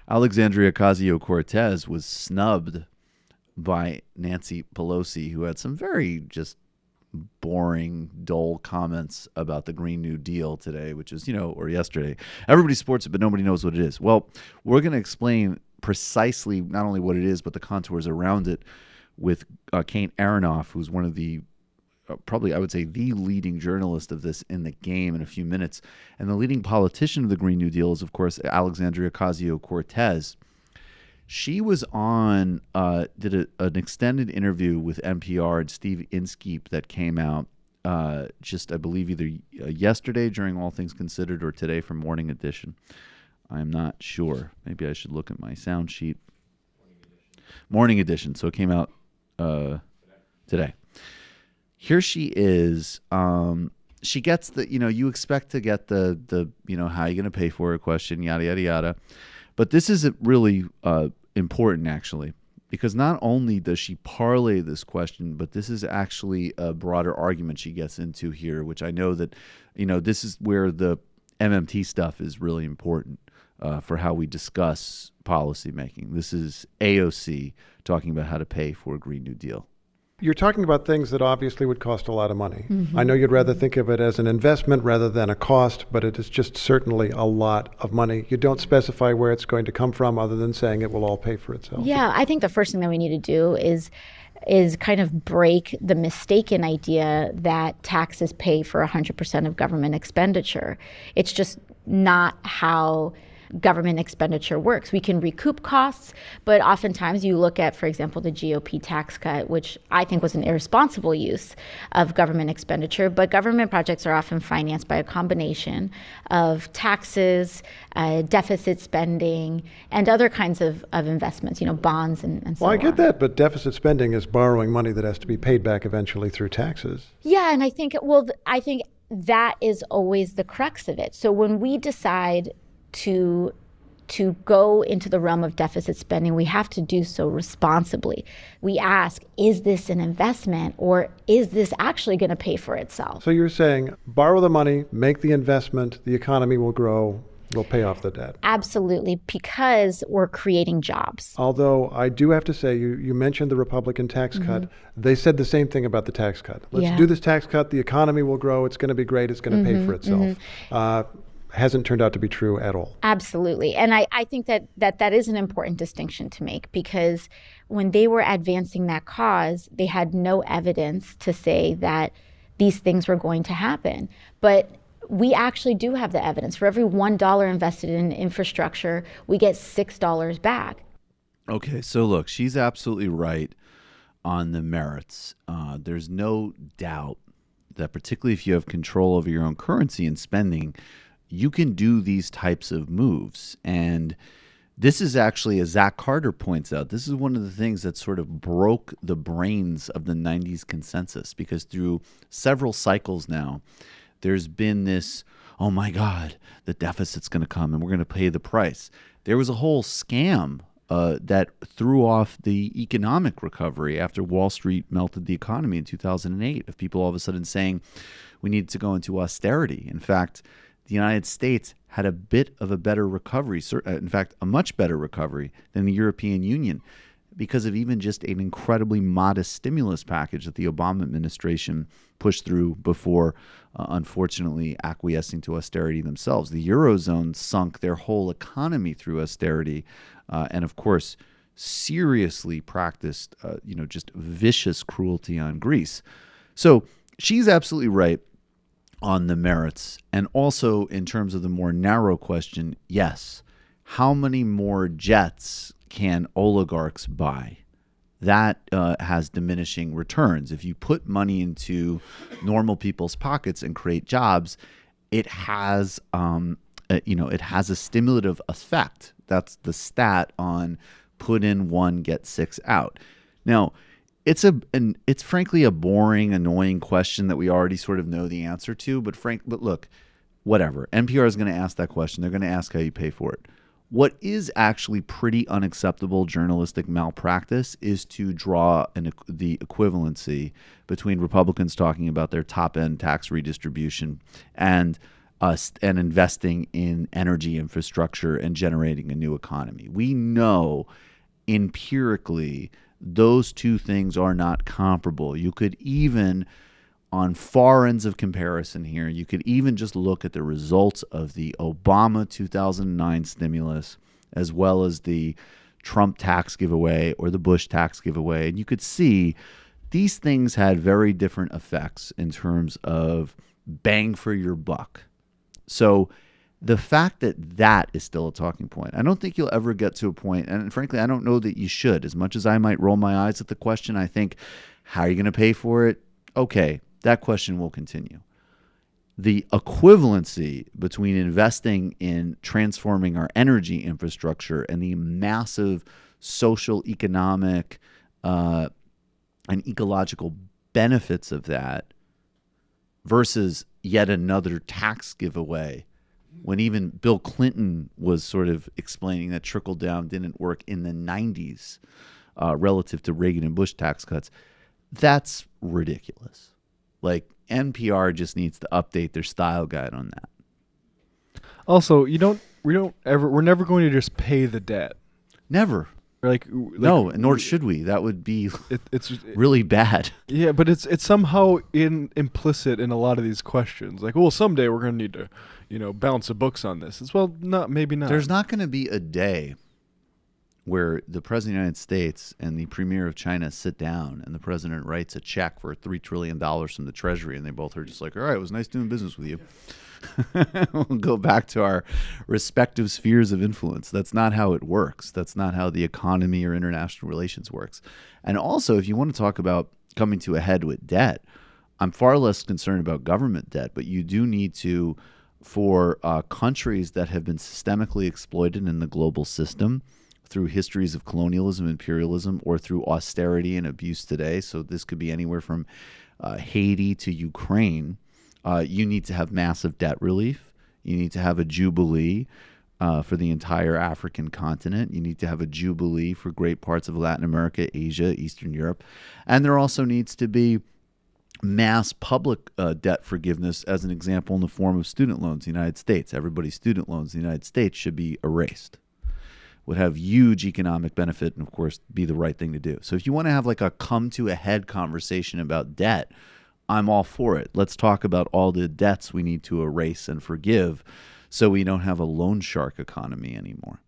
Alexandria Ocasio-Cortez was snubbed by Nancy Pelosi, who had some very just boring, dull comments about the Green New Deal today, which is, or yesterday. Everybody supports it, but nobody knows what it is. Well, we're going to explain precisely not only what it is, but the contours around it with Kate Aronoff, who's one of the probably, I would say, the leading journalist of this in the game in a few minutes. And the leading politician of the Green New Deal is, of course, Alexandria Ocasio-Cortez. She was on, did an extended interview with NPR and Steve Inskeep that came out just, I believe, either yesterday during All Things Considered or today for Morning Edition. I'm not sure. Maybe I should look at my sound sheet. Morning Edition. So it came out today. Here she is. She gets the, you expect to get the how are you going to pay for it question, yada, yada, yada. But this is really important, actually, because not only does she parlay this question, but this is actually a broader argument she gets into here, which I know that, this is where the MMT stuff is really important for how we discuss policy making. This is AOC talking about how to pay for a Green New Deal. You're talking about things that obviously would cost a lot of money. Mm-hmm. I know you'd rather think of it as an investment rather than a cost, but it is just certainly a lot of money. You don't specify where it's going to come from other than saying it will all pay for itself. Yeah, I think the first thing that we need to do is kind of break the mistaken idea that taxes pay for 100% of government expenditure. It's just not how government expenditure works. We can recoup costs, but oftentimes you look at, for example, the GOP tax cut, which I think was an irresponsible use of government expenditure, but government projects are often financed by a combination of taxes, deficit spending, and other kinds of investments, bonds and so on. Well, I get that, but deficit spending is borrowing money that has to be paid back eventually through taxes. Yeah, and I think that is always the crux of it. So when we decide to go into the realm of deficit spending, we have to do so responsibly. We ask, is this an investment or is this actually going to pay for itself? So you're saying borrow the money, make the investment, the economy will grow, we'll pay off the debt. Absolutely, because we're creating jobs. Although I do have to say, you mentioned the Republican tax cut. They said the same thing about the tax cut. Let's do this tax cut, the economy will grow, it's going to be great, it's going to pay for itself. Hasn't turned out to be true at all. Absolutely. And I think that is an important distinction to make, because when they were advancing that cause, they had no evidence to say that these things were going to happen. But we actually do have the evidence. For every $1 invested in infrastructure, we get $6 back. Okay, so look, she's absolutely right on the merits. There's no doubt that particularly if you have control over your own currency and spending, you can do these types of moves. And this is actually, as Zach Carter points out, this is one of the things that sort of broke the brains of the 90s consensus, because through several cycles now, there's been this, oh my God, the deficit's going to come and we're going to pay the price. There was a whole scam that threw off the economic recovery after Wall Street melted the economy in 2008, of people all of a sudden saying we need to go into austerity. In fact, the United States had a bit of a better recovery, in fact, a much better recovery than the European Union, because of even just an incredibly modest stimulus package that the Obama administration pushed through before, unfortunately, acquiescing to austerity themselves. The Eurozone sunk their whole economy through austerity and, of course, seriously practiced, just vicious cruelty on Greece. So she's absolutely right on the merits. And also in terms of the more narrow question, yes, how many more jets can oligarchs buy? That has diminishing returns. If you put money into normal people's pockets and create jobs, it has, it has a stimulative effect. That's the stat on put in one, get six out. Now, it's frankly a boring, annoying question that we already sort of know the answer to. But look, whatever. NPR is going to ask that question. They're going to ask how you pay for it. What is actually pretty unacceptable journalistic malpractice is to draw the equivalency between Republicans talking about their top-end tax redistribution and and investing in energy infrastructure and generating a new economy. We know empirically those two things are not comparable. You could even, on far ends of comparison here, you could even just look at the results of the Obama 2009 stimulus as well as the Trump tax giveaway or the Bush tax giveaway, and you could see these things had very different effects in terms of bang for your buck. So the fact that that is still a talking point, I don't think you'll ever get to a point, and frankly, I don't know that you should. As much as I might roll my eyes at the question, I think, how are you going to pay for it? Okay, that question will continue. The equivalency between investing in transforming our energy infrastructure and the massive social, economic, and ecological benefits of that versus yet another tax giveaway, when even Bill Clinton was sort of explaining that trickle down didn't work in the 90s relative to Reagan and Bush tax cuts, that's ridiculous. Like, NPR just needs to update their style guide on that. Also, we're never going to just pay the debt. Never. No, nor should we. That would be it's really bad. Yeah, but it's somehow implicit in a lot of these questions. Like, well, someday we're going to need to, balance the books on this. Maybe not. There's not going to be a day where the President of the United States and the Premier of China sit down and the President writes a check for $3 trillion from the Treasury, and they both are just like, all right, it was nice doing business with you. We'll go back to our respective spheres of influence. That's not how it works. That's not how the economy or international relations works. And also, if you want to talk about coming to a head with debt, I'm far less concerned about government debt, but you do need to, for countries that have been systemically exploited in the global system through histories of colonialism, imperialism, or through austerity and abuse today. So this could be anywhere from Haiti to Ukraine. You need to have massive debt relief. You need to have a jubilee for the entire African continent. You need to have a jubilee for great parts of Latin America, Asia, Eastern Europe. And there also needs to be mass public debt forgiveness, as an example, in the form of student loans in the United States. Everybody's student loans in the United States should be erased. Would have huge economic benefit and, of course, be the right thing to do. So if you want to have like a come-to-a-head conversation about debt, I'm all for it. Let's talk about all the debts we need to erase and forgive so we don't have a loan shark economy anymore.